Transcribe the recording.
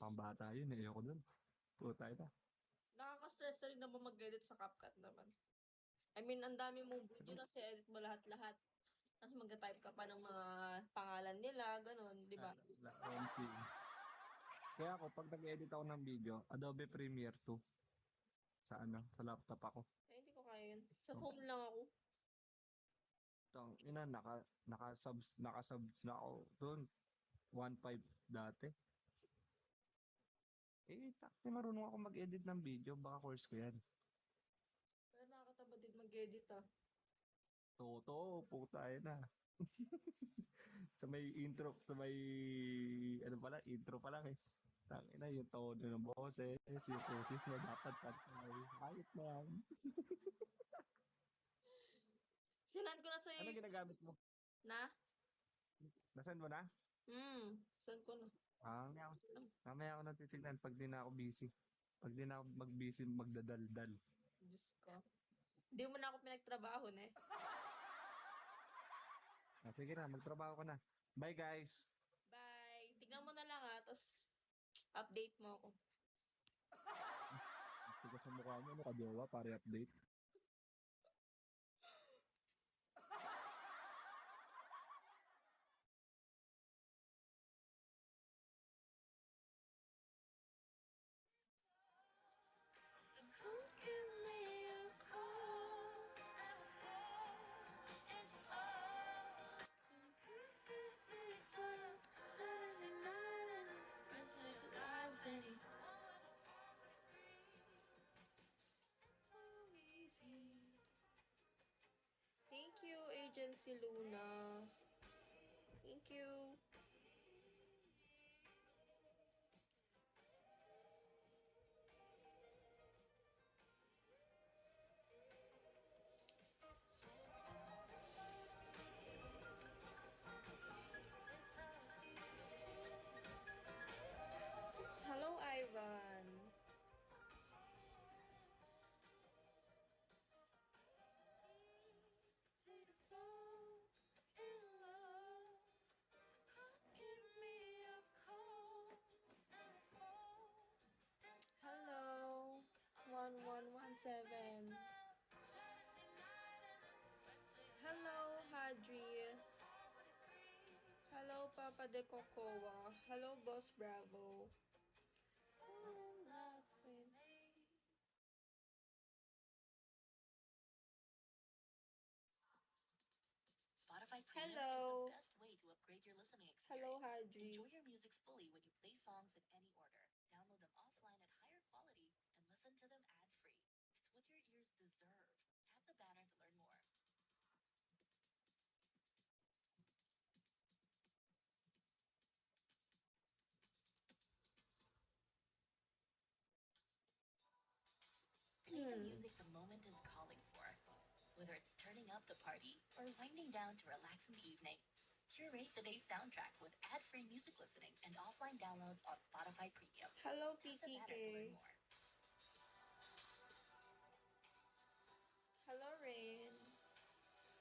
pang bata yun eh. Ayoko dun. Puta ina. Nakaka-stress rin naman mag-edit sa CapCut naman. I mean, ang dami mong video kasi edit mo lahat-lahat. Tapos mag-type ka pa ng mga pangalan nila, ganun, di ba? Kaya ako, pag nag-edit ako ng video, Adobe Premiere 2. Sa laptop ako. Eh, hindi ko kaya yun. Sa phone lang ako. Ina, naka-subs na ako doon. 1.5 dati. Takti marunong ako mag-edit ng video. Baka course ko yan. Pero nakakataba din mag-edit ah. Totoo, puta na. Sa may intro, intro pa lang eh. Tangina, yung tono ng boses, yung putis mo dapat pantay. Ayot na yan. Sinan ko na sa Ano ginagamit mo? Na? Nasaan mo na? Saan ko na? Mamaya ako natitignan pag di na ako busy. Pag di na ako mag-busy, magdadaldal. Diyos ko. Hindi mo na ako pinagtrabaho na eh. Sige na, magtrabaho ka na. Bye guys! Bye! Tignan mo na lang ha, tapos update mo ako. Sige sa mukha mo, ano ka jowa, pare update. Thank you, Agency Luna. Thank you. Hello, Ivan. Hello, 1117. Hello, Hadri. Hello, Papa de Cocoa. Hello, Boss Bravo. Spotify Premium Hello. is the best way to upgrade your listening experience. Hello, Hadri. Enjoy your music fully when you play songs in any order. Download them offline at higher quality and listen to them ad-free. It's what your ears deserve. Tap the banner to learn more. Play the music the moment is calling for. Whether it's turning up the party or winding down to relax in the evening, curate the day's soundtrack with ad-free music listening and offline downloads on Spotify Premium. Hello, Tap the banner to learn PTK. more.